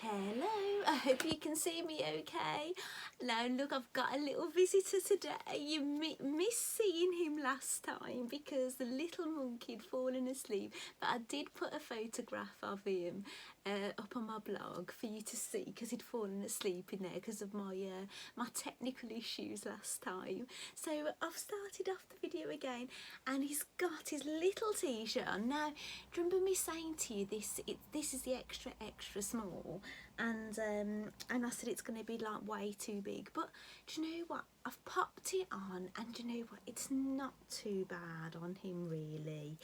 Hello, I hope you can see me okay. Now look, I've got a little visitor today. You missed seeing him last time because the little monkey had fallen asleep, but I did put a photograph of him up on my blog for you to see because he'd fallen asleep in there because of my my technical issues last time. So I've started off the video again and he's got his little t-shirt on. Now, do you remember me saying to you this is the extra small, and I said it's going to be like way too big, but do you know what, I've popped it on and do you know what, it's not too bad on him really.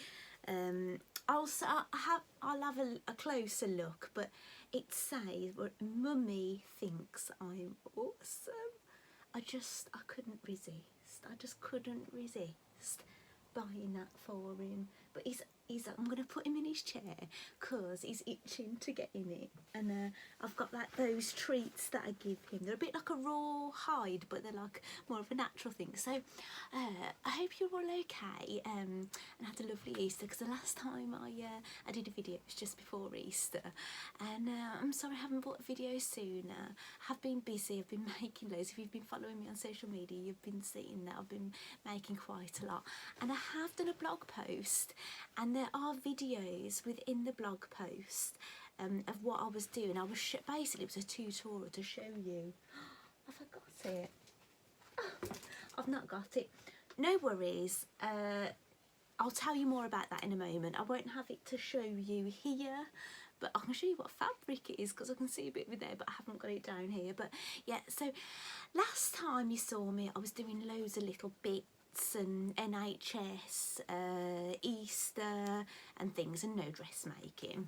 I'll have a closer look, but it says Mummy thinks I'm awesome. I couldn't resist. I just couldn't resist buying that for him. But I'm going to put him in his chair because he's itching to get in it. And I've got like those treats that I give him. They're a bit like a raw hide, but they're like more of a natural thing. So I hope you're all okay and had a lovely Easter, because the last time I did a video it was just before Easter. And I'm sorry I haven't brought a video sooner. I have been busy. I've been making loads. If you've been following me on social media, you've been seeing that I've been making quite a lot. And I have done a blog post, and there are videos within the blog post of what I was doing. I was basically it was a tutorial to show you. Have I got it? Oh, I've not got it. No worries. I'll tell you more about that in a moment. I won't have it to show you here, but I can show you what fabric it is because I can see a bit of it there, but I haven't got it down here. But yeah, so last time you saw me, I was doing loads of little bits and NHS, Easter and things, and no dressmaking.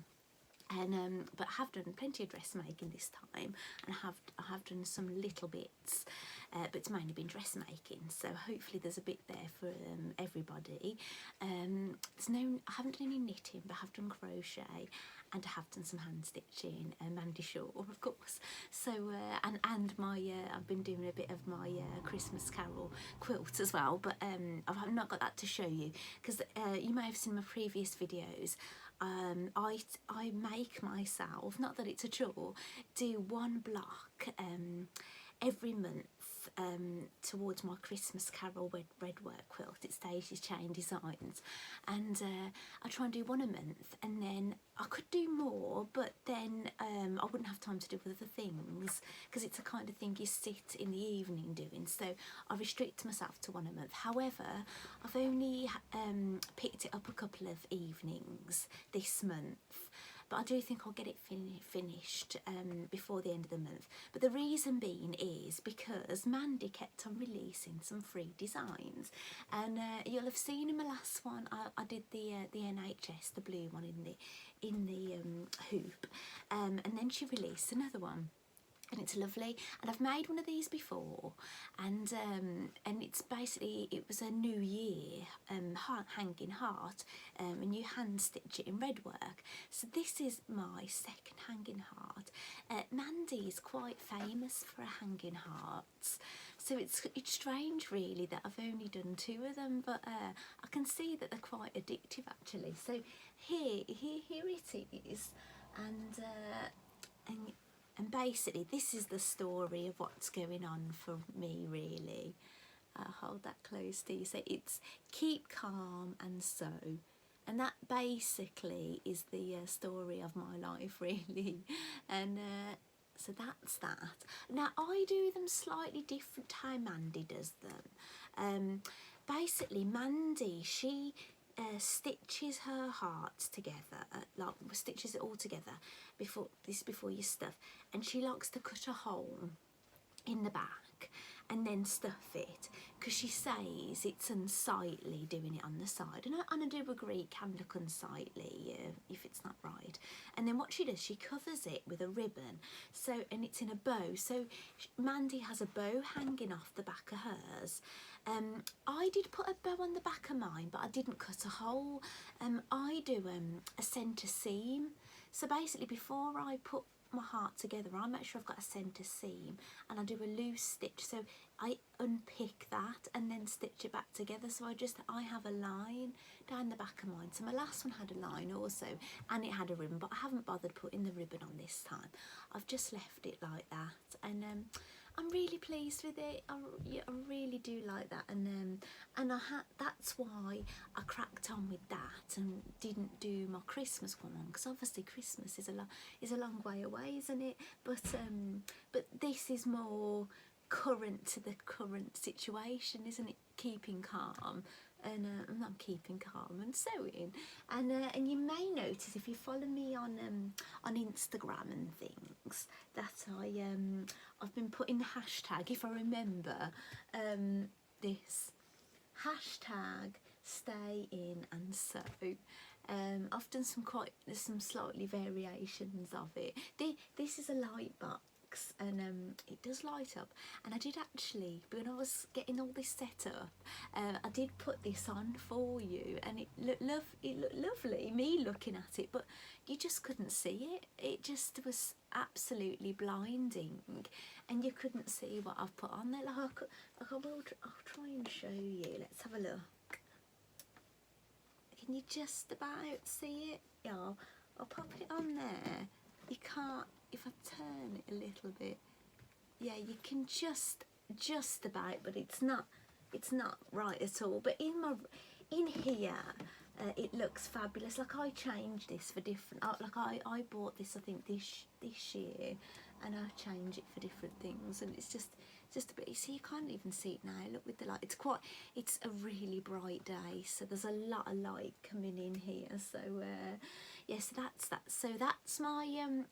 And but I have done plenty of dressmaking this time, and I have done some little bits, but it's mainly been dressmaking. So hopefully there's a bit there for everybody. I haven't done any knitting, but I have done crochet, and I have done some hand stitching, Mandy Shaw, of course. So and my I've been doing a bit of my Christmas Carol quilt as well, but I've not got that to show you because you may have seen my previous videos. I make myself, not that it's a chore, do one block every month towards my Christmas Carol red work quilt. It's Daisy Chain Designs, and I try and do one a month, and then I could do more, but then I wouldn't have time to do other things because it's a kind of thing you sit in the evening doing, so I restrict myself to one a month. However, I've only picked it up a couple of evenings this month, but I do think I'll get it finished before the end of the month. But the reason being is because Mandy kept on releasing some free designs, and you'll have seen in my last one I did the NHS, the blue one in the hoop, and then she released another one. And it's lovely, and I've made one of these before, and it's basically, it was a New Year hanging heart, and you hand stitch it in red work. So this is my second hanging heart. Mandy is quite famous for her hanging hearts, so it's strange really that I've only done two of them, but I can see that they're quite addictive actually. So here it is, and basically this is the story of what's going on for me really. Hold that close to you. So it's keep calm and sew, and that basically is the story of my life really. And so that's that. Now I do them slightly different to how Mandy does them. Basically Mandy, she stitches her hearts together, like stitches it all together before you stuff, and she likes to cut a hole in the back and then stuff it because she says it's unsightly doing it on the side, and I do agree it can look unsightly if it's not right. And then what she does, she covers it with a ribbon, so, and it's in a bow. So Mandy has a bow hanging off the back of hers. I did put a bow on the back of mine, but I didn't cut a hole. I do a centre seam. So basically before I put my heart together, I make sure I've got a centre seam, and I do a loose stitch, so I unpick that and then stitch it back together. So I have a line down the back of mine. So my last one had a line also, and it had a ribbon, but I haven't bothered putting the ribbon on this time. I've just left it like that, and I'm really pleased with it. I really do like that, and that's why I cracked on with that and didn't do my Christmas one on, because obviously Christmas is a long way away, isn't it? But this is more current to the current situation, isn't it? Keeping calm. And I'm keeping calm and sewing, and you may notice if you follow me on Instagram and things that I've been putting the hashtag, if I remember, this hashtag stay in and sew. I've done some slightly variations of it. This is a light box, and it does light up, and I did actually, when I was getting all this set up, I did put this on for you, and it looked lovely, me looking at it, but you just couldn't see it. It just was absolutely blinding, and you couldn't see what I've put on there. I'll try and show you. Let's have a look. Can you just about see it? Yeah, I'll pop it on there. You can't, if I turn it a little bit, yeah, you can just about, but it's not right at all. But in here, it looks fabulous. Like, I changed this for different, like I bought this, I think this year, and I change it for different things, and it's just a bit, you see, you can't even see it now, look with the light, it's a really bright day, so there's a lot of light coming in here. So yeah, so that's that. So that's my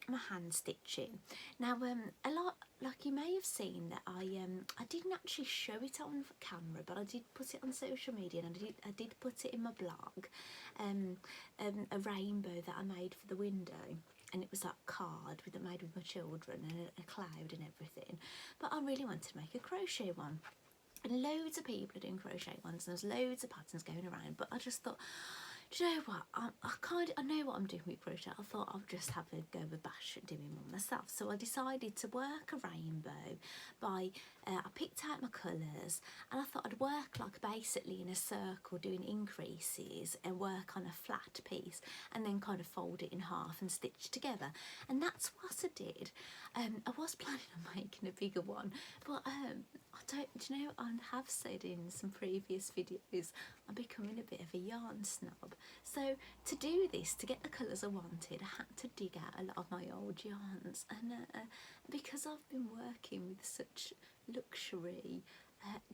my hand stitching. Now a lot, like you may have seen that I didn't actually show it on camera, but I did put it on social media, and I did put it in my blog, a rainbow that I made for the window. And it was that card made with my children, and a cloud and everything. But I really wanted to make a crochet one. And loads of people are doing crochet ones, and there's loads of patterns going around. But I just thought, do you know what? I know what I'm doing with crochet. I thought I'll just have a go of a bash at doing one myself. So I decided to work a rainbow by, I picked out my colours, and I thought I'd work like basically in a circle, doing increases, and work on a flat piece, and then kind of fold it in half and stitch together. And that's what I did. I was planning on making a bigger one, but do you know, I have said in some previous videos, I'm becoming a bit of a yarn snob. So to do this, to get the colours I wanted, I had to dig out a lot of my old yarns, and because I've been working with such luxury,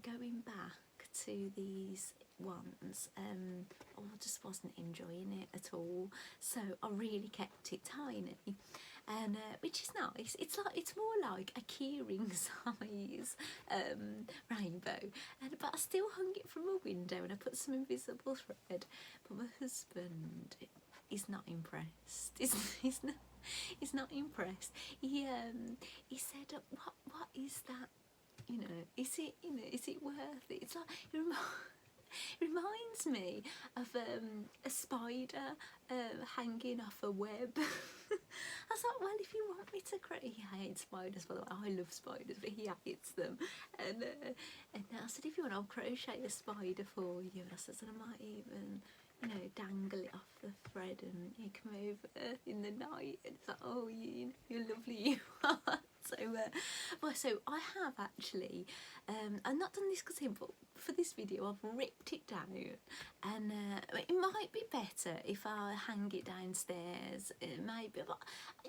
going back to these ones, I just wasn't enjoying it at all. So I really kept it tiny, and which is nice. It's more like a keyring size rainbow, but I still hung it from a window, and I put some invisible thread. But my husband is not impressed. He's not impressed. He said, what is that? You know, is it worth it? It's like, it reminds me of a spider hanging off a web. I was like, well, if you want me to create, he hates spiders, by the way. I love spiders, but he hates them. And I said, if you want, I'll crochet a spider for you. And I said, I might even, you know, dangle it off the thread, and you come over in the night. And it's like, oh, you're lovely, you are. So I have actually, I've not done this because him, but for this video I've ripped it down, and it might be better if I hang it downstairs, maybe, but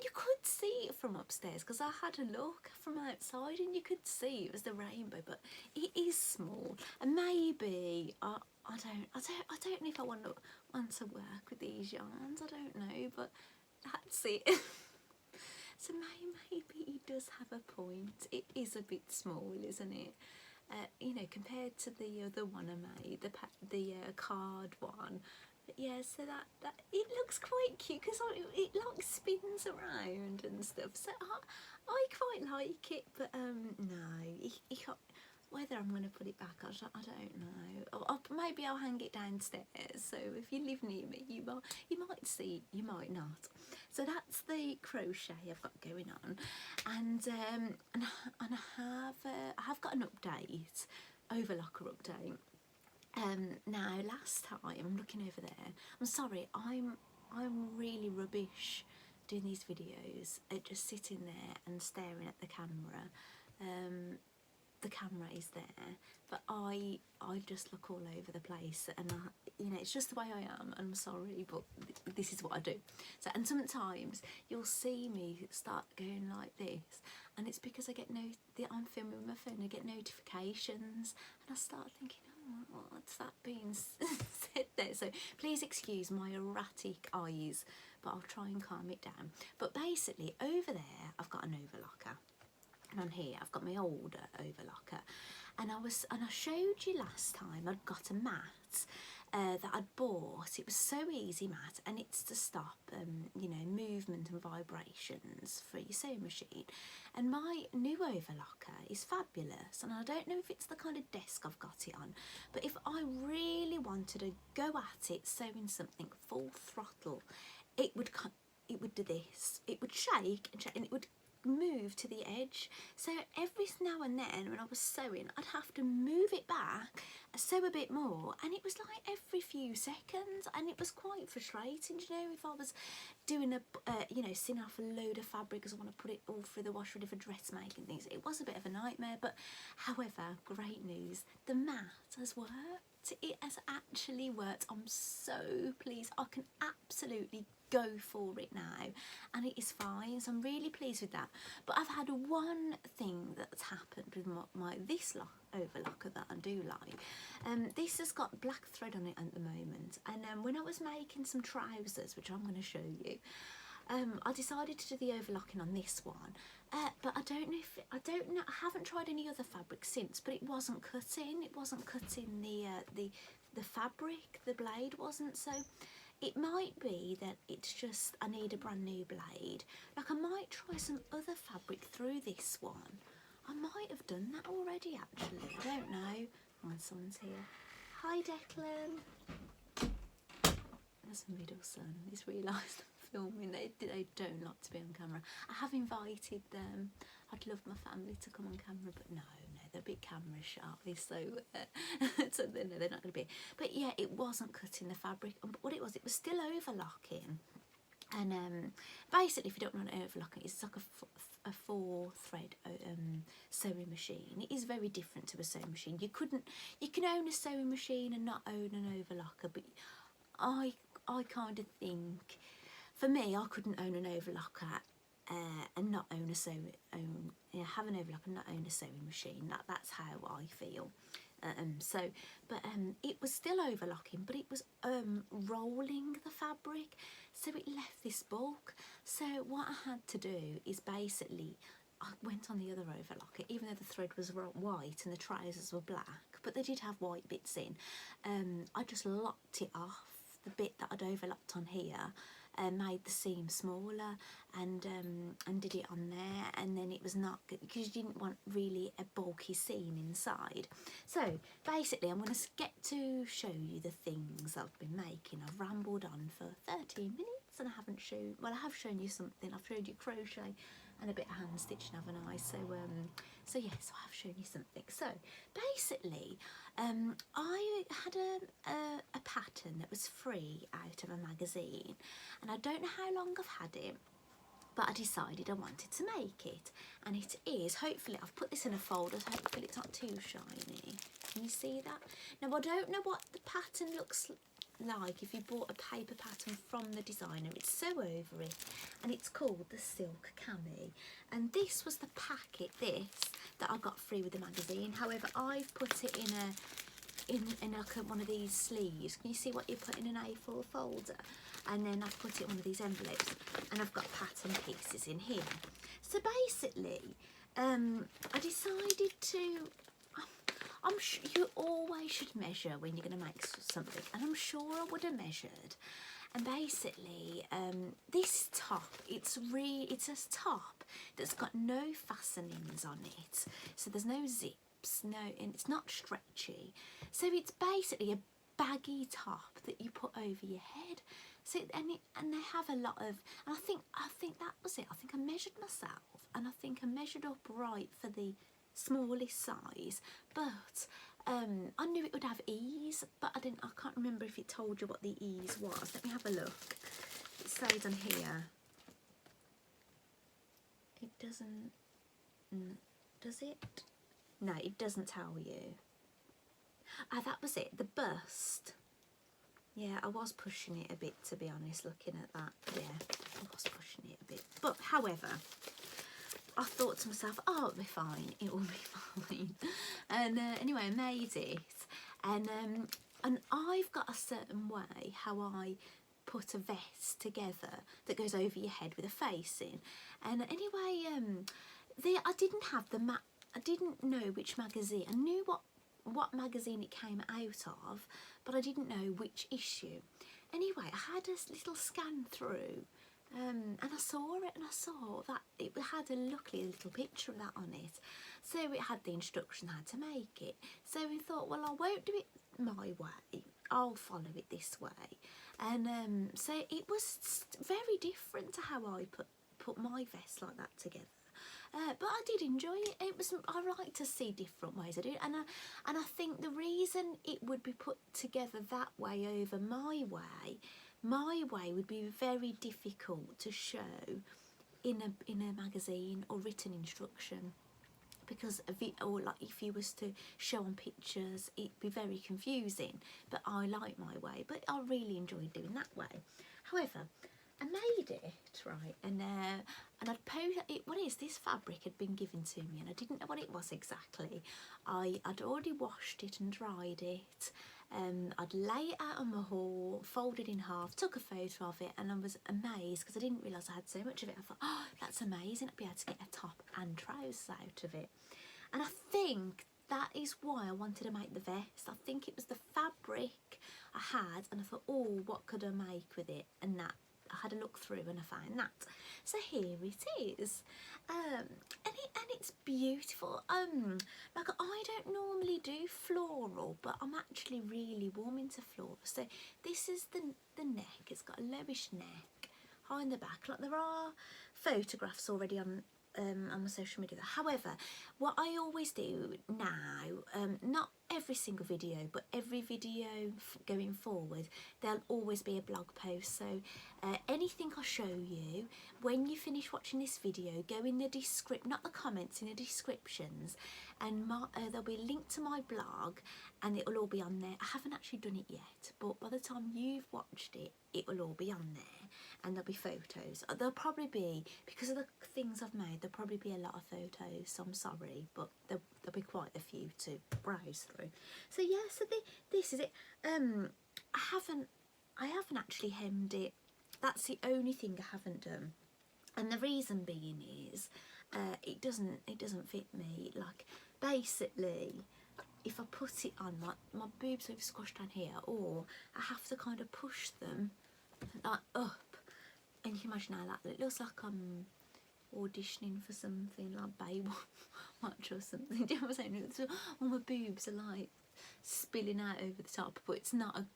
you could see it from upstairs, because I had a look from outside and you could see it was the rainbow, but it is small, and maybe I don't know if I want to work with these yarns, I don't know, but that's it. So maybe he does have a point. It is a bit small, isn't it? You know, compared to the other one I made, the card one. But yeah, so that it looks quite cute, because it like spins around and stuff. So I quite like it, but no, whether I'm going to put it back, I don't know. Or maybe I'll hang it downstairs. So if you live near me, you might see, you might not. So that's the crochet I've got going on, and I have got an update, overlocker update. Now last time, I'm looking over there. I'm sorry, I'm really rubbish doing these videos at just sitting there and staring at the camera. The camera is there, but I just look all over the place, and you know, it's just the way I am. I'm sorry, but this is what I do. So, and sometimes you'll see me start going like this, and it's because I get I'm filming with my phone. I get notifications, and I start thinking, oh, what's that being said there? So please excuse my erratic eyes, but I'll try and calm it down. But basically, over there, I've got an overlocker. And on here I've got my older overlocker, and I showed you last time I'd got a mat that I'd bought. It was so easy mat, and it's to stop you know, movement and vibrations for your sewing machine. And my new overlocker is fabulous, and I don't know if it's the kind of desk I've got it on, but if I really wanted to go at it sewing something full throttle, it would do this. It would shake and shake, and it would move to the edge. So every now and then when I was sewing, I'd have to move it back, sew a bit more, and it was like every few seconds, and it was quite frustrating, you know, if I was doing a you know, sinning off a load of fabric because I want to put it all through the wash ready for dressmaking things. It was a bit of a nightmare, but however, great news, the mat has worked. It has actually worked. I'm so pleased. I can absolutely go for it now, and it is fine, so I'm really pleased with that. But I've had one thing that's happened with this overlocker that I do like. This has got black thread on it at the moment, and when I was making some trousers, which I'm going to show you, I decided to do the overlocking on this one, but I don't know. I haven't tried any other fabric since, but it wasn't cutting. It wasn't cutting the fabric. The blade wasn't. So it might be that it's just I need a brand new blade. Like, I might try some other fabric through this one. I might have done that already, actually. I don't know. Oh, someone's here. Hi, Declan. That's my middle son. He's realised I'm filming. They don't like to be on camera. I have invited them. I'd love my family to come on camera, but no, they're a bit camera shy, so so no, they're not going to be. But yeah, it wasn't cutting the fabric. What it was still overlocking. And basically, if you don't want to overlock it, it's like a 4-thread sewing machine. It is very different to a sewing machine. You can own a sewing machine and not own an overlocker, but I kind of think, for me, I couldn't own an overlocker and not own have an overlocker and not own a sewing machine. That's how I feel. It was still overlocking, but it was rolling the fabric, so it left this bulk. So what I had to do is basically, I went on the other overlocker, even though the thread was white and the trousers were black, but they did have white bits in. I just locked it off, the bit that I'd overlocked on here, made the seam smaller, and did it on there, and then it was not good because you didn't want really a bulky seam inside. So basically, I'm going to get to show you the things I've been making. I've rambled on for 13 minutes and I haven't shown, well, I have shown you something. I've showed you crochet and a bit of hand stitching, haven't I? So yes, I have shown you something. So basically, I had a pattern that was free out of a magazine, and I don't know how long I've had it, but I decided I wanted to make it, and it is, hopefully, I've put this in a folder, so hopefully it's not too shiny. Can you see that? Now, I don't know what the pattern looks like if you bought a paper pattern from the designer. It's so over it, and it's called the Silk Cami, and this was the packet, that I got free with the magazine. However, I've put it in like one of these sleeves. Can you see what you put in an A4 folder? And then I've put it in one of these envelopes, and I've got pattern pieces in here. So basically, I decided to, I'm sure you always should measure when you're going to make something, and I'm sure I would have measured. And basically, this top, it's a top that's got no fastenings on it, so there's no zip. tops, no, and it's not stretchy. So it's basically a baggy top that you put over your head. So and they have a lot of, and I think that was it. I think I measured myself, and I think I measured up right for the smallest size, but I knew it would have ease, but I can't remember if it told you what the ease was. Let me have a look. It says on here. It doesn't, does it? No, it doesn't tell you. Ah, that was it, the bust. Yeah, I was pushing it a bit, to be honest, looking at that. Yeah, I was pushing it a bit. But, however, I thought to myself, oh, it'll be fine. It will be fine. And anyway, I made it. And I've got a certain way how I put a vest together that goes over your head with a face in. And anyway, I didn't have I didn't know which magazine. I knew what magazine it came out of, but I didn't know which issue. Anyway, I had a little scan through, and I saw it, and I saw that it had luckily a little picture of that on it. So it had the instruction how to make it. So we thought, well, I won't do it my way. I'll follow it this way. And so it was very different to how I put my vest like that together. But I did enjoy it. I like to see different ways I do it, and I think the reason it would be put together that way over my way would be very difficult to show in a magazine or written instruction, because or like if you was to show on pictures, it'd be very confusing. But I like my way, but I really enjoyed doing that way. However, I made it, right, and I'd post it. What is this fabric had been given to me, and I didn't know what it was exactly. I'd already washed it and dried it. I'd lay it out on my haul, folded in half, took a photo of it, and I was amazed because I didn't realise I had so much of it. I thought, oh, that's amazing, I'd be able to get a top and trousers out of it. And I think that is why I wanted to make the vest. I think it was the fabric I had, and I thought, oh, what could I make with it? And that I had a look through and I found that. So here it is, and it's beautiful. Like I don't normally do floral, but I'm actually really warm into floral. So this is the neck. It's got a lowish neck, high in the back. Like there are photographs already on my social media. However, what I always do now, not every single video, but every video going forward, there'll always be a blog post. So anything I show you, when you finish watching this video, go in the not the comments, in the descriptions, and there'll be a link to my blog, and it will all be on there. I haven't actually done it yet, but by the time you've watched it, it will all be on there, and there'll be photos. There'll probably be, because of the things I've made, there'll probably be a lot of photos, so I'm sorry, but there'll be quite a few to browse through. So yeah, so this is it. I haven't actually hemmed it. That's the only thing I haven't done, and the reason being is it doesn't fit me. Like basically, if I put it on, my boobs are squashed down here, or I have to kind of push them like up, and you can imagine how that it looks like I'm auditioning for something like Baywatch or something. Do you know what I'm saying? So all my boobs are like spilling out over the top, but it's not an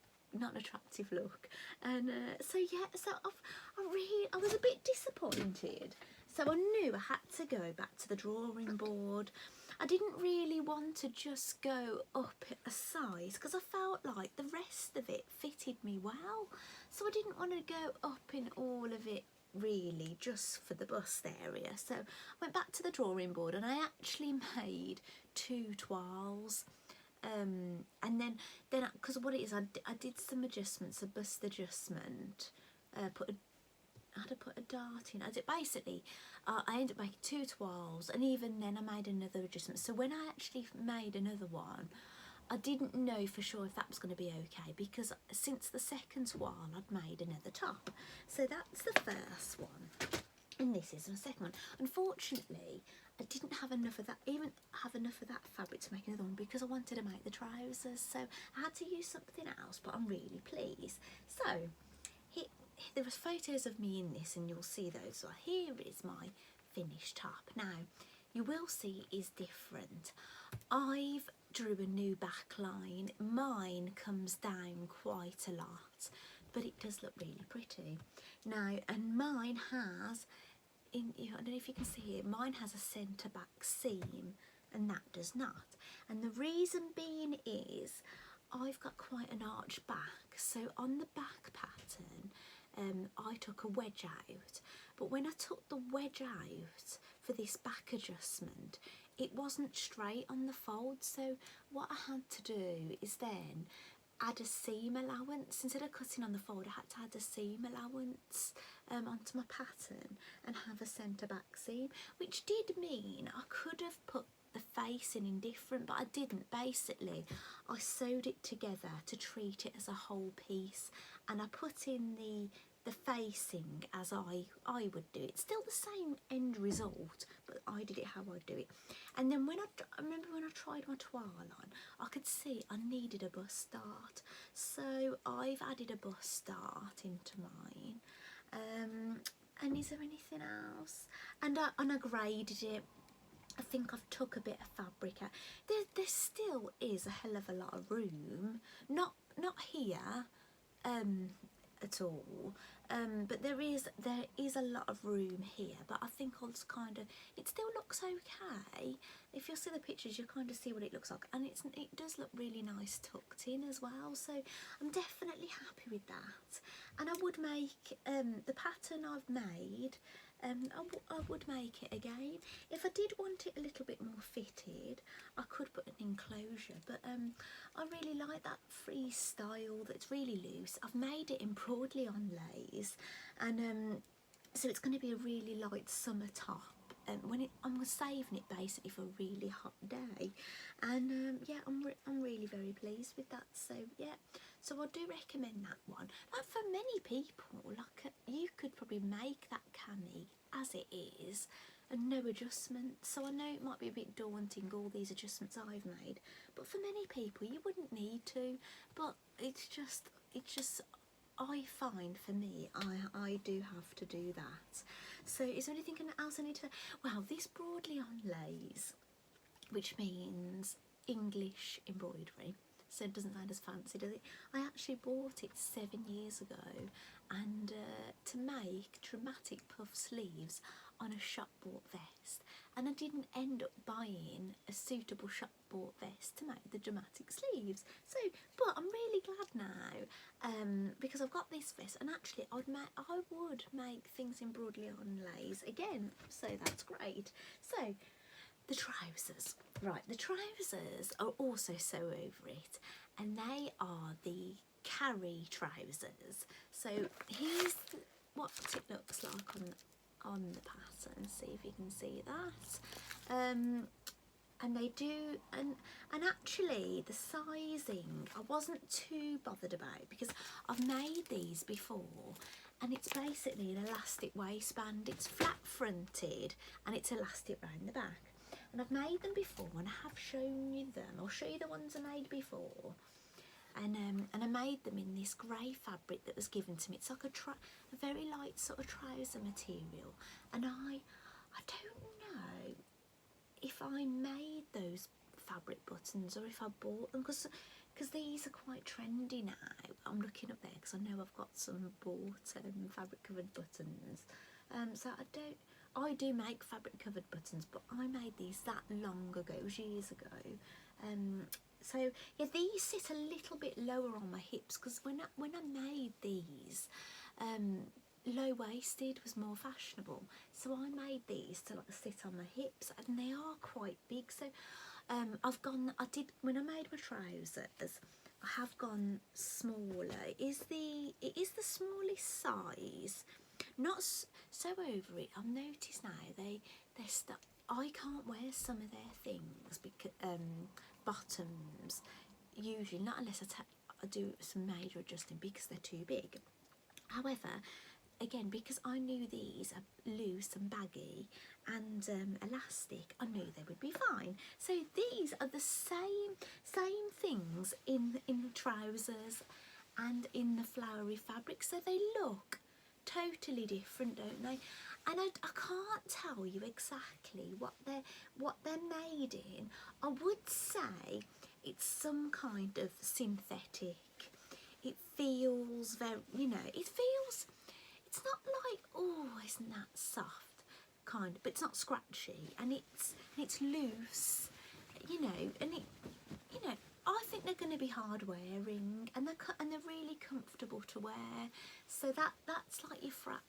attractive look. And so yeah, so I was a bit disappointed. So I knew I had to go back to the drawing board. I didn't really want to just go up a size because I felt like the rest of it fitted me well. So I didn't want to go up in all of it really, just for the bust area. So I went back to the drawing board and I actually made 2 toiles. And then because what it is, I did some adjustments, a bust adjustment, I had to put a dart in. I did basically, I ended up making 2 toiles, and even then I made another adjustment. So when I actually made another one, I didn't know for sure if that was going to be okay, because since the second toile I'd made another top. So that's the first one, and this is the second one. Unfortunately, I didn't have enough of that, fabric to make another one, because I wanted to make the trousers, so I had to use something else, but I'm really pleased. So there was photos of me in this, and you'll see those. So here is my finished top. Now you will see is different. I've drew a new back line. Mine comes down quite a lot, but it does look really pretty. Now, and mine has, I don't know if you can see it, mine has a centre back seam and that does not. And the reason being is I've got quite an arched back, so on the back pattern I took a wedge out, but when I took the wedge out for this back adjustment, it wasn't straight on the fold. So what I had to do is then add a seam allowance. Instead of cutting on the fold, I had to add a seam allowance onto my pattern and have a centre back seam, which did mean I could have put the facing in different, but I didn't. Basically, I sewed it together to treat it as a whole piece, and I put in the facing as I would do it. Still the same end result, but I did it how I do it. And then when I remember when I tried my toile on, I could see I needed a bust start, so I've added a bust start into mine. And is there anything else? And I graded it. I think I've took a bit of fabric out. There still is a hell of a lot of room. Not here at all, but there is a lot of room here. But I think I'll just kind of, it still looks okay. If you see the pictures, you kind of see what it looks like, and it does look really nice tucked in as well. So I'm definitely happy with that. And I would make the pattern I've made. I would make it again. If I did want it a little bit more fitted, I could put an enclosure, but I really like that freestyle that's really loose. I've made it embroidery on lace, and so it's going to be a really light summer top. I'm saving it basically for a really hot day, and yeah, I'm really very pleased with that. So yeah, so I do recommend that one. Like for many people, like you could probably make that cami as it is and no adjustments. So I know it might be a bit daunting, all these adjustments I've made, but for many people you wouldn't need to. But it's just I find for me, I do have to do that. So is there anything else I need to? Well, this broadly on lace, which means English embroidery, so it doesn't sound as fancy, does it? I actually bought it 7 years ago, and to make dramatic puff sleeves on a shop bought vest, and I didn't end up buying a suitable shop bought vest to make the dramatic sleeves. So, but I'm really glad now because I've got this vest, and actually I would make things embroidery on lace again. So that's great. So the trousers, right? The trousers are also sew over it, and they are the carry trousers. So here's what it looks like on the pattern. See if you can see that. And they do, and actually the sizing I wasn't too bothered about, because I've made these before, and it's basically an elastic waistband. It's flat fronted and it's elastic round the back, and I've made them before and I have shown you them. I'll show you the ones I made before. And I made them in this grey fabric that was given to me. It's like a very light sort of trouser material, and I don't know if I made those fabric buttons or if I bought them, because these are quite trendy now. I'm looking up there because I know I've got some bought fabric covered buttons. So I do make fabric covered buttons, but I made these that long ago, it was years ago. So yeah, these sit a little bit lower on my hips, because when I made these, low-waisted was more fashionable, so I made these to like sit on my hips, and they are quite big. So when I made my trousers, I have gone smaller. It is the smallest size. Not so over it. I've noticed now they're stuck. I can't wear some of their things because bottoms usually, not unless I do some major adjusting, because they're too big. However, again, because I knew these are loose and baggy and elastic, I knew they would be fine. So these are the same things in the trousers and in the flowery fabric, so they look totally different, don't they? And I can't tell you exactly what they're made in. I would say it's some kind of synthetic. It feels very, you know, it feels, it's not like, oh, isn't that soft, kind of, but it's not scratchy, and it's loose, you know, and it, you know, I think they're going to be hard wearing, and they're really comfortable to wear. So that's like your flat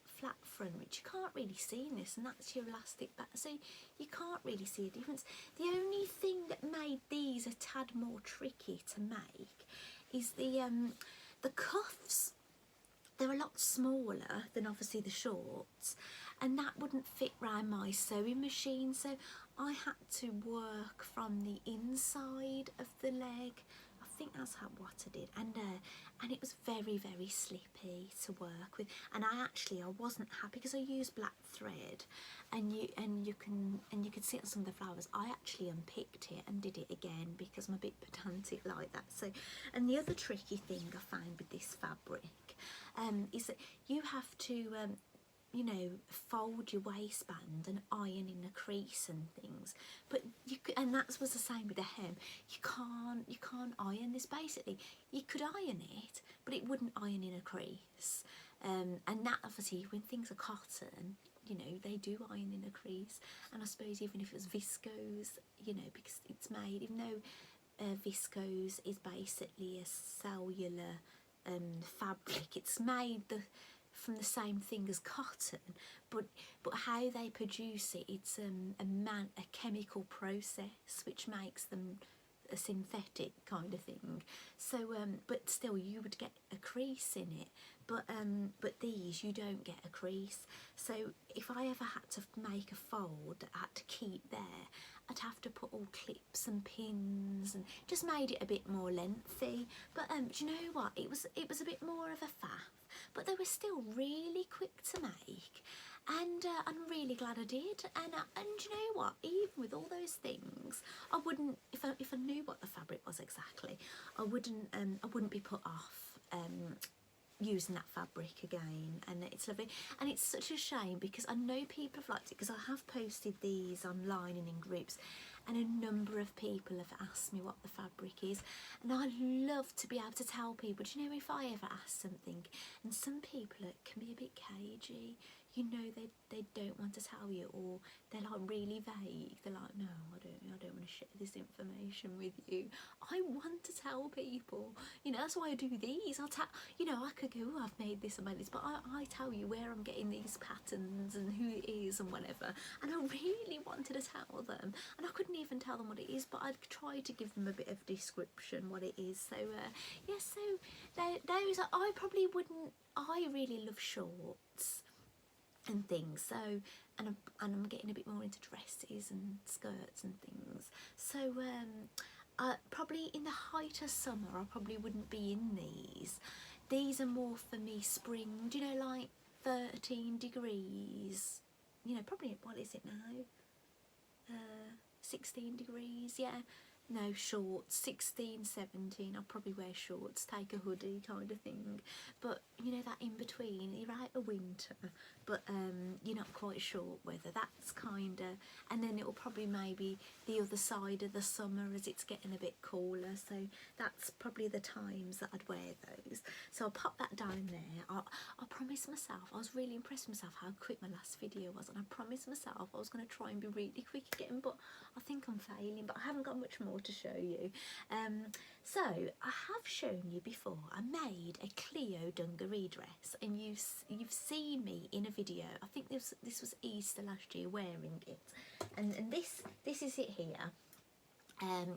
front, which you can't really see in this, and that's your elastic back, so you can't really see a difference. The only thing that made these a tad more tricky to make is the cuffs. They're a lot smaller than obviously the shorts, and that wouldn't fit round my sewing machine, so I had to work from the inside of the leg. I think that's what I did, and it was very, very slippy to work with, and I wasn't happy because I used black thread, and you could see it on some of the flowers. I actually unpicked it and did it again because I'm a bit pedantic like that. So, and the other tricky thing I found with this fabric is that you have to you know, fold your waistband and iron in a crease and things, but and that was the same with the hem. You can't iron this. Basically, you could iron it, but it wouldn't iron in a crease, and that obviously, when things are cotton, you know, they do iron in a crease. And I suppose even if it was viscose, you know, because it's made, even though viscose is basically a cellular fabric, it's made from the same thing as cotton, but how they produce it, it's a chemical process which makes them a synthetic kind of thing. So but still you would get a crease in it, but these you don't get a crease. So if I ever had to make a fold that I had to keep there, I'd have to put all clips and pins, and just made it a bit more lengthy. But do you know what, it was a bit more of a faff, but they were still really quick to make, and I'm really glad I did. And you know what, even with all those things, I wouldn't, if I knew what the fabric was exactly, I wouldn't be put off using that fabric again. And it's lovely, and it's such a shame because I know people have liked it, because I have posted these online and in groups, and a number of people have asked me what the fabric is, and I love to be able to tell people. Do you know, if I ever ask something, and some people can be a bit cagey, you know, they don't want to tell you, or they're like really vague, they're like, no, I don't want to share this information with you. I want to tell people, you know, that's why I do these. I'll tell, you know, I could go, oh, I've made this, but I tell you where I'm getting these patterns and who it is and whatever, and I really wanted to tell them, and I couldn't even tell them what it is, but I'd try to give them a bit of description what it is. So yeah, so those are, I really love shorts and things, so and I'm getting a bit more into dresses and skirts and things, so probably in the height of summer I probably wouldn't be in these are more for me spring, do you know, like 13 degrees, you know, probably, what is it now, 16 degrees, yeah, no, shorts, 16, 17, I'll probably wear shorts, take a hoodie kind of thing, but you know, that in between, you're out of winter, but you're not quite sure whether, that's kind of, and then it'll probably maybe the other side of the summer as it's getting a bit cooler, so that's probably the times that I'd wear those. So I'll pop that down there. I promised myself, I was really impressed with myself how quick my last video was, and I promised myself I was going to try and be really quick again, but I think I'm failing, but I haven't got much more to show you. So I have shown you before, I made a Cleo dungaree dress, and you've seen me in a video, I think this was Easter last year, wearing it, and this is it here.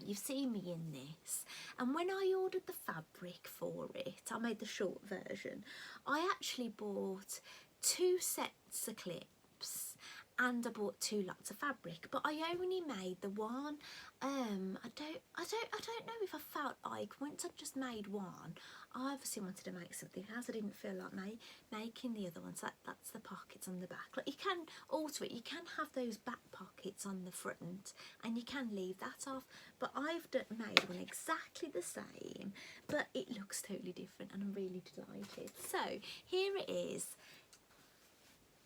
You've seen me in this, and when I ordered the fabric for it, I made the short version, I actually bought 2 sets of clips and I bought 2 lots of fabric, but I only made the one. I don't know if I felt like, once I just made one, I obviously wanted to make something else. I didn't feel like making the other one, so that's the pockets on the back. Like, you can alter it, you can have those back pockets on the front, and you can leave that off, but I've made one exactly the same, but it looks totally different, and I'm really delighted. So here it is.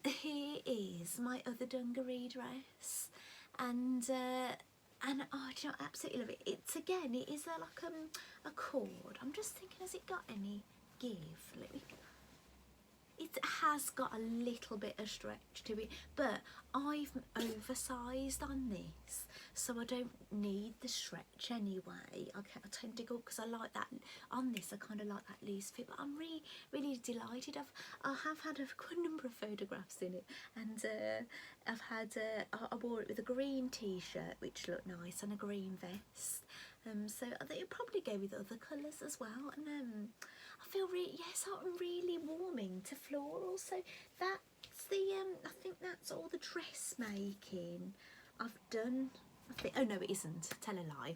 here is my other dungaree dress, and oh, do you know, I absolutely love it. It's again, it is like a cord. I'm just thinking, has it got any give? Let me. It has got a little bit of stretch to it, but I've oversized on this, so I don't need the stretch anyway. I tend to go, because I like that on this, I kind of like that loose fit, but I'm really delighted. I have had a good number of photographs in it, and I wore it with a green t-shirt which looked nice and a green vest, so I think it'd probably go with other colours as well. And I feel I'm really warming to floral. So that's the I think that's all the dressmaking I've done. I think, oh no, it isn't. Tell a lie.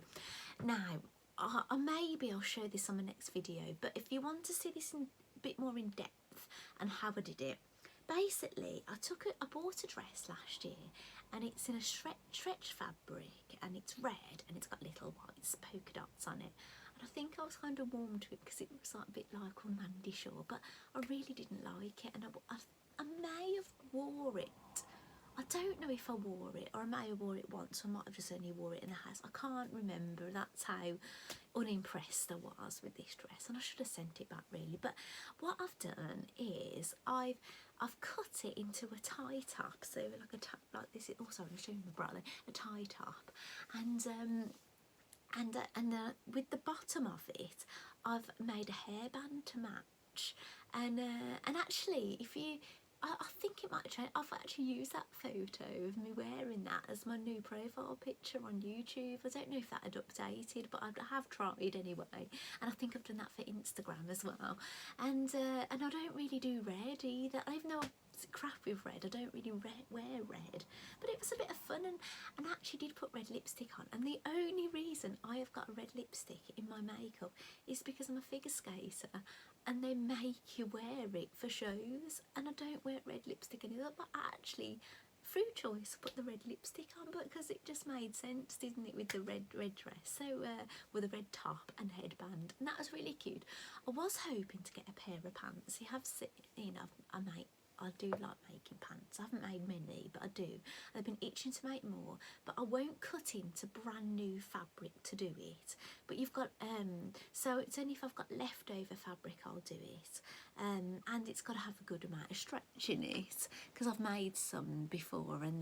Now, maybe I'll show this on my next video. But if you want to see this in a bit more in depth and how I did it, basically I bought a dress last year, and it's in a stretch fabric, and it's red, and it's got little white polka dots on it. And I think I was kind of warm to it because it was like a bit like on Mandy Shore, but I really didn't like it, and I may have wore it. I don't know if I wore it, or I may have wore it once, or I might have just only wore it in the house. I can't remember. That's how unimpressed I was with this dress, and I should have sent it back really. But what I've done is I've cut it into a tie top, so like a top like this. Oh, sorry, I'm showing my brother a tie top, and with the bottom of it, I've made a hairband to match, and actually, I think it might change. I've actually used that photo of me wearing that as my new profile picture on YouTube. I don't know if that had updated, but I have tried anyway, and I think I've done that for Instagram as well. And I don't really do red either, even though I'm crap with red. I don't really wear red, but it was a bit of fun, and I actually did put red lipstick on. And the only reason I have got a red lipstick in my makeup is because I'm a figure skater, and they make you wear it for shows, and I don't wear red lipstick anymore. But actually, through choice, I put the red lipstick on, but because it just made sense, didn't it, with the red dress, so with a red top and headband, and that was really cute. I was hoping to get a pair of pants. You have seen, I do like making pants. I haven't made many, but I do. I've been itching to make more, but I won't cut into brand new fabric to do it. But you've got, so it's only if I've got leftover fabric I'll do it. And it's got to have a good amount of stretch in it, because I've made some before, and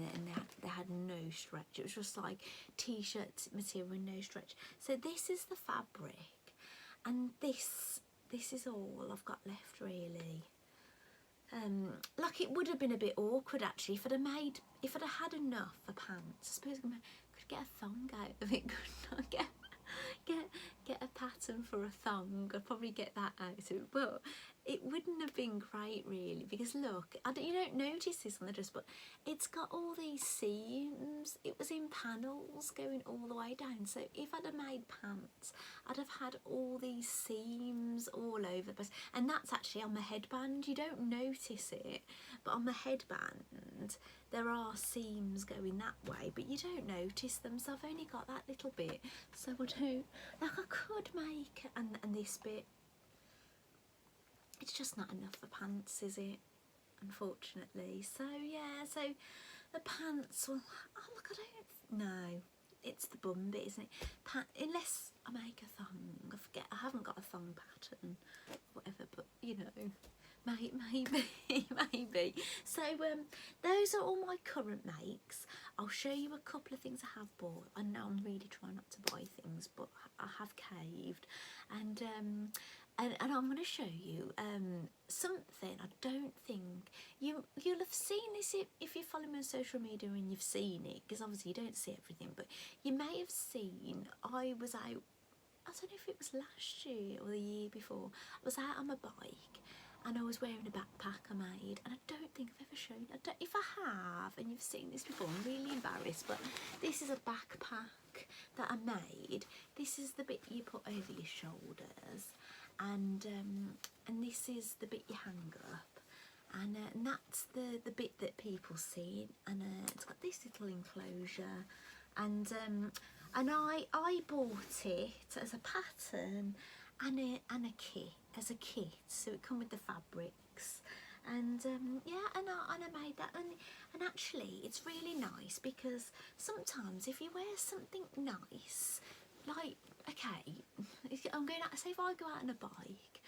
they had no stretch. It was just like t-shirt material and no stretch. So this is the fabric, and this is all I've got left really. Like, it would have been a bit awkward actually if I'd have had enough for pants. I suppose I could get a thong out of it, couldn't I? Get a pattern for a thong. I'd probably get that out of it, but it wouldn't have been great really, because look, you don't notice this on the dress, but it's got all these seams. It was in panels going all the way down, so if I'd have made pants, I'd have had all these seams all over the place. And that's actually on my headband. You don't notice it, but on my headband there are seams going that way, but you don't notice them. So I've only got that little bit, so I don't, like, I could make, and this bit, it's just not enough for pants, is it? Unfortunately. So yeah, so the pants, well, oh look, I don't know, it's the bum bit, isn't it? Unless I make a thong. I haven't got a thong pattern, whatever, but you know, maybe. So those are all my current makes. I'll show you a couple of things I have bought. I know I'm really trying not to buy things, but I have caved, and I'm going to show you something. I don't think you'll have seen this if you follow me on social media and you've seen it, because obviously you don't see everything, but you may have seen, I was out, I don't know if it was last year or the year before, I was out on my bike and I was wearing a backpack I made, and I don't think I've ever shown, if I have and you've seen this before, I'm really embarrassed, but this is a backpack that I made. This is the bit you put over your shoulders, and this is the bit you hang up, and that's the bit that people see, and it's got this little enclosure, and I bought it as a pattern and a kit, so it come with the fabrics, And yeah, and I made that, and actually it's really nice because sometimes if you wear something nice, like, okay, I'm going out, say if I go out on a bike,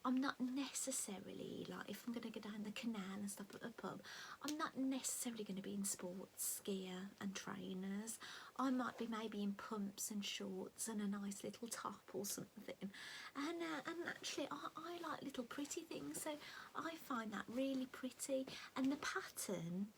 I'm not necessarily, like, if I'm going to go down the canal and stuff at the pub, I'm not necessarily going to be in sports gear and trainers. I might be maybe in pumps and shorts and a nice little top or something. And actually, I like little pretty things, so I find that really pretty. And the pattern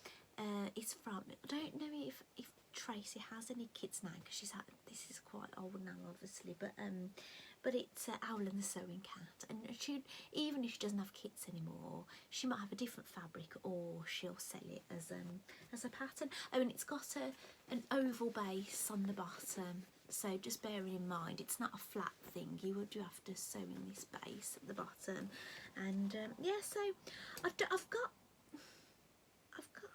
is from, I don't know if Tracy has any kids now, because she's had, this is quite old now obviously, but it's Owl and the Sewing Cat, and she, even if she doesn't have kits anymore, she might have a different fabric, or she'll sell it as a pattern. Oh, and it's got an oval base on the bottom, so just bearing in mind it's not a flat thing. You would have to sew in this base at the bottom, and yeah. So I've got.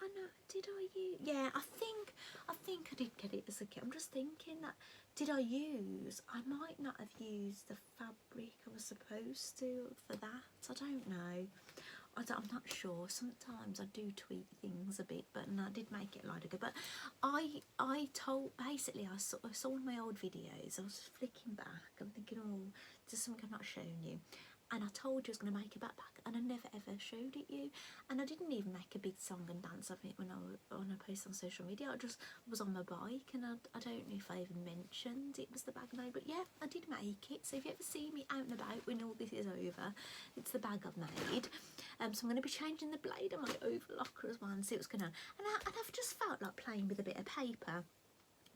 I know. Did I use? Yeah, I think I did get it as a kit. I'm just thinking that. Did I use? I might not have used the fabric I was supposed to for that. I don't know. I'm not sure. Sometimes I do tweak things a bit, but I did make it a lot ago. But I told, basically I saw one of my old videos. I was flicking back and thinking, oh, there's something I've not shown you. And I told you I was going to make a backpack, and I never ever showed it you. And I didn't even make a big song and dance of it when I posted on social media. I just was on my bike, and I don't know if I even mentioned it was the bag I made, but yeah, I did make it. So if you ever see me out and about when all this is over, it's the bag I've made. So I'm going to be changing the blade on my overlocker as well and see what's going on. And I've just felt like playing with a bit of paper.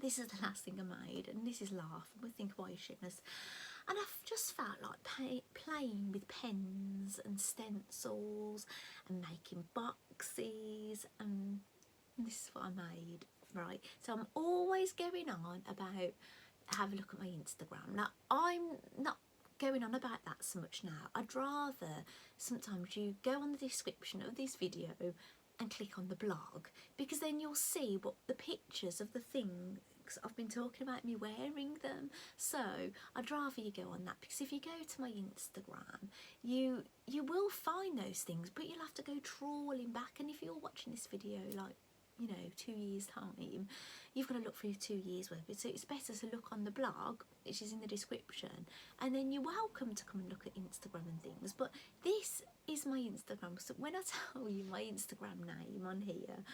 This is the last thing I made, and this is laughable. I think, why is shitness? And I've just felt like playing with pens and stencils and making boxes, and this is what I made, right? So I'm always going on about, have a look at my Instagram. Now, I'm not going on about that so much now. I'd rather sometimes you go on the description of this video and click on the blog, because then you'll see what the pictures of the things I've been talking about, me wearing them. So I'd rather you go on that, because if you go to my Instagram, you will find those things, but you'll have to go trawling back. And if you're watching this video like, you know, 2 years time, you've got to look through 2 years worth of it. So it's better to look on the blog, which is in the description, and then you're welcome to come and look at Instagram and things. But this is my Instagram, so when I tell you my Instagram name on here,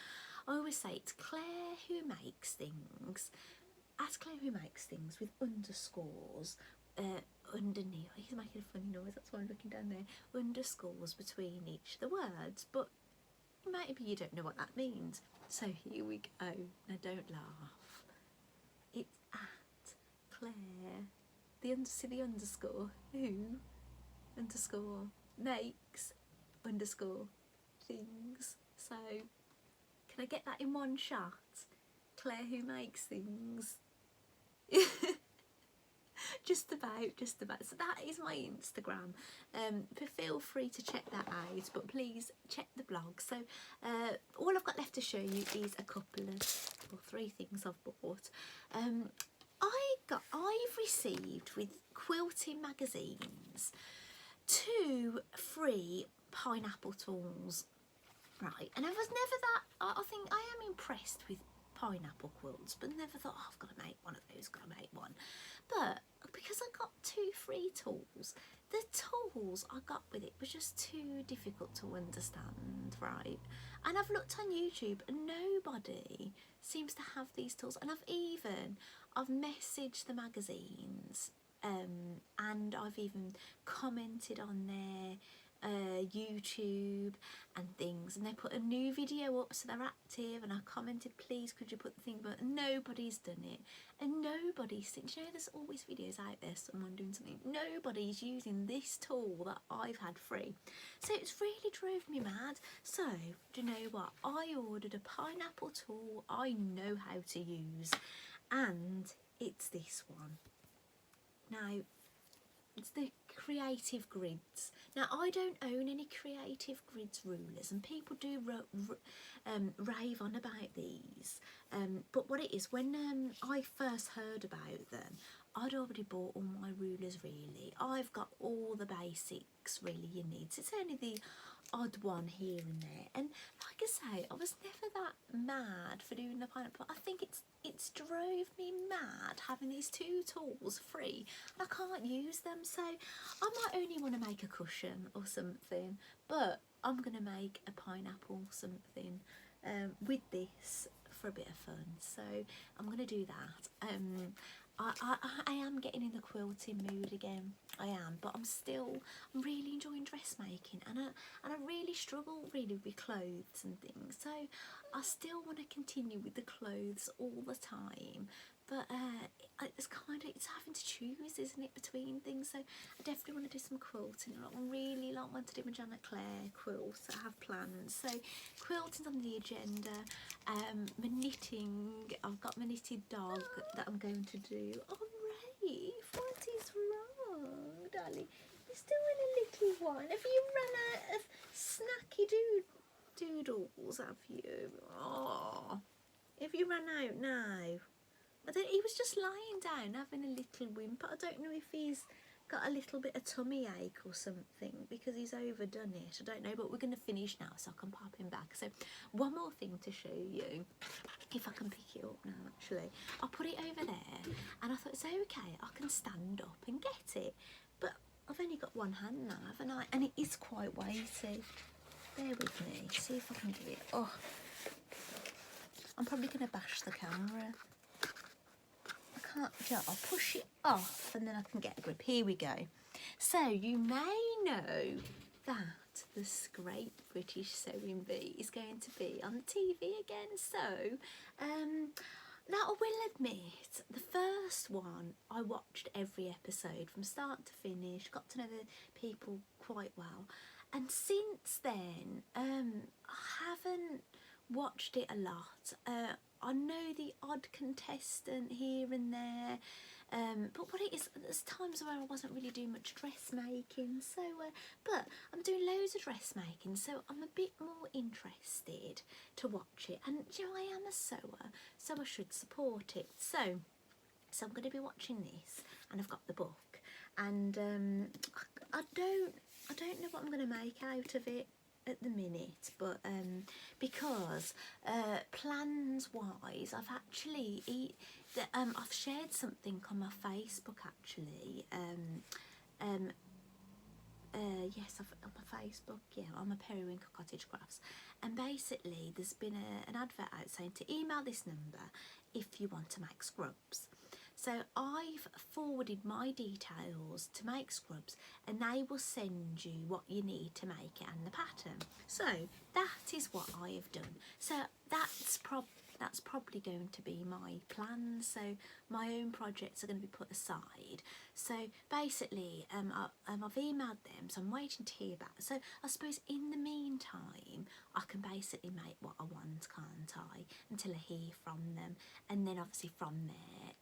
I always say it's Claire Who Makes Things. At Claire Who Makes Things with underscores underneath. He's making a funny noise, that's why I'm looking down there. Underscores between each of the words, but maybe you don't know what that means. So here we go. Now don't laugh. It's at Claire, the underscore, who underscore makes underscore things. So can I get that in one shot? Claire Who Makes Things. just about. So that is my Instagram. Feel free to check that out, but please check the blog. So all I've got left to show you is a couple of, or 3 things I've bought. I've received with quilting magazines 2 free pineapple tools. Right, and I was never that, I think I am impressed with pineapple quilts, but never thought, oh, I've got to make one of those, got to make one. But because I got 2 free tools, the tools I got with it was just too difficult to understand, right? And I've looked on YouTube and nobody seems to have these tools, and I've messaged the magazines, and I've even commented on their YouTube and things, and they put a new video up, so they're active, and I commented, please could you put the thing, but nobody's done it, and nobody's, you know, there's always videos out there, someone doing something, nobody's using this tool that I've had free. So it's really drove me mad. So do you know what, I ordered a pineapple tool I know how to use, and it's this one. Now it's the creative grids. Now I don't own any creative grids rulers, and people do rave on about these, but what it is, when I first heard about them, I'd already bought all my rulers really. I've got all the basics really you need. So it's only the odd one here and there, and like I say, I was never that mad for doing the pineapple. I think it's drove me mad having these two tools free and I can't use them, so I might only want to make a cushion or something, but I'm gonna make a pineapple something with this for a bit of fun, so I'm gonna do that. I am getting in the quilting mood again. I am, but I'm really enjoying dressmaking, and I really struggle really with clothes and things. So I still want to continue with the clothes all the time, but it's having to choose, isn't it, between things. So I definitely want to do some quilting. I really want to do my Janet Claire quilts. I have plans. So quilting's on the agenda. My knitting, I've got my knitted dog that I'm going to do. Oh, Rafe, what is wrong, darling? You're still in a little one. Have you run out of snacky doodles, have you? Oh, have you run out now? He was just lying down having a little whimper. I don't know if he's got a little bit of tummy ache or something because he's overdone it. I don't know, but we're going to finish now so I can pop him back. So one more thing to show you, if I can pick it up now actually. I'll put it over there, and I thought it's okay, I can stand up and get it, but I've only got one hand now, haven't I? And it is quite weighty. Bear with me, see if I can do it. Oh, I'm probably going to bash the camera. I'll push it off and then I can get a grip. Here we go. So you may know that the Great British Sewing Bee is going to be on the TV again. So now I will admit, the first one I watched every episode from start to finish, got to know the people quite well, and since then I haven't watched it a lot. I know the odd contestant here and there, but what it is, there's times where I wasn't really doing much dressmaking, so but I'm doing loads of dressmaking, so I'm a bit more interested to watch it. And you know, I am a sewer, so I should support it. So I'm going to be watching this, and I've got the book, and I don't know what I'm going to make out of it at the minute, but because plans wise, I've actually I've shared something on my Facebook actually. Yes, on my Facebook, yeah, on my Periwinkle Cottage Crafts, and basically there's been an advert out saying to email this number if you want to make scrubs. So I've forwarded my details to make scrubs, and they will send you what you need to make it and the pattern. So that is what I have done. So that's probably going to be my plan. So my own projects are going to be put aside. So basically I've emailed them, so I'm waiting to hear back. So I suppose in the meantime I can basically make what I want, can't I, until I hear from them, and then obviously from there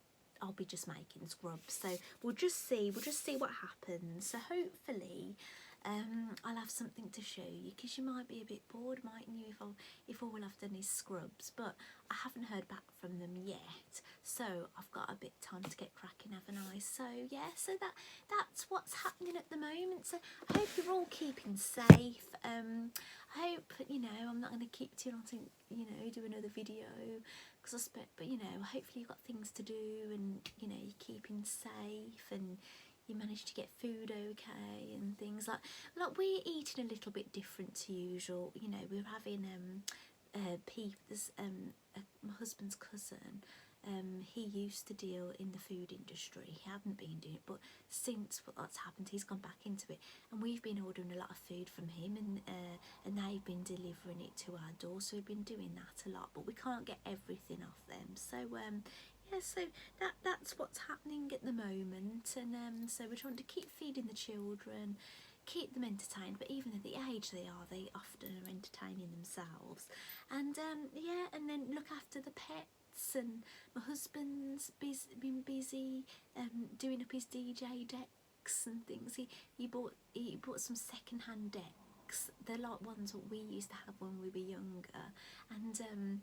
I'll be just making scrubs. So we'll just see what happens. So hopefully I'll have something to show you, because you might be a bit bored, mightn't you, if all I've done is scrubs. But I haven't heard back from them yet, so I've got a bit of time to get cracking, haven't I? So yeah, so that's what's happening at the moment. So I hope you're all keeping safe. I hope, you know, I'm not going to keep too long to, you know, do another video, because I expect, but you know, hopefully you've got things to do, and you know, you're keeping safe, and you managed to get food okay and things like we're eating a little bit different to usual. You know, we're having my husband's cousin, he used to deal in the food industry. He hadn't been doing it, but since what's happened, he's gone back into it, and we've been ordering a lot of food from him, and they've been delivering it to our door, so we've been doing that a lot, but we can't get everything off them. So yeah, so that's what's happening at the moment, and so we're trying to keep feeding the children, keep them entertained, but even at the age they are, they often are entertaining themselves, and yeah, and then look after the pets. And my husband's been busy doing up his DJ deck decks and things. He bought some second-hand decks. They're like ones that we used to have when we were younger, and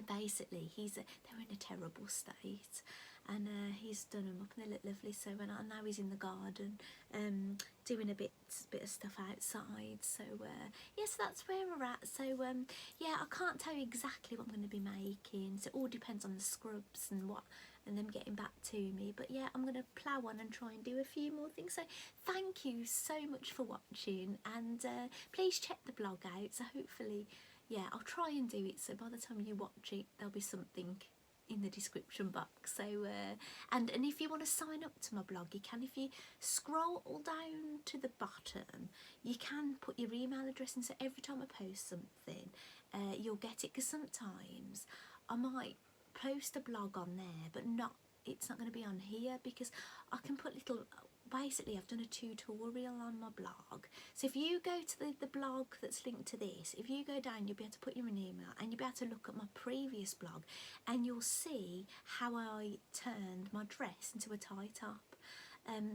basically they're in a terrible state, and he's done them up and they look lovely. So now he's in the garden doing a bit of stuff outside. So yes, that's where we're at. So yeah, I can't tell you exactly what I'm going to be making, so it all depends on the scrubs and them getting back to me. But yeah, I'm going to plough on and try and do a few more things. So thank you so much for watching, and please check the blog out. So hopefully, yeah, I'll try and do it, so by the time you watch it there'll be something in the description box. So and if you want to sign up to my blog, you can. If you scroll all down to the bottom, you can put your email address in, so every time I post something you'll get it, because sometimes I might post a blog on there but it's not going to be on here, because I can put little, basically I've done a tutorial on my blog. So if you go to the blog that's linked to this, if you go down, you'll be able to put your email and you'll be able to look at my previous blog, and you'll see how I turned my dress into a tie top.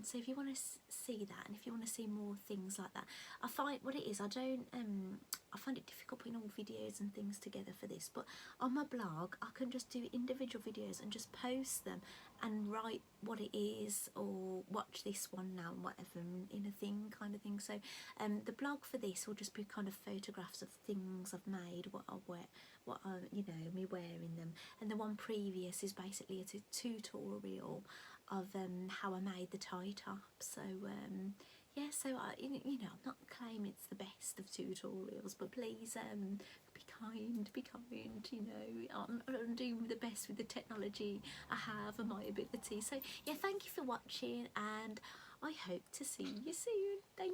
So if you want to see that, and if you want to see more things like that, I find what it is, I find it difficult putting all videos and things together for this, but on my blog I can just do individual videos and just post them and write what it is, or watch this one now, whatever, in a thing kind of thing. So the blog for this will just be kind of photographs of things I've made, what I wear, what I, you know, me wearing them, and the one previous is basically a tutorial of how I made the tie top. So yeah, so you know, I'm not claiming it's the best of tutorials, but please be kind, you know, I'm doing the best with the technology I have and my ability. So yeah, thank you for watching, and I hope to see you soon. Thank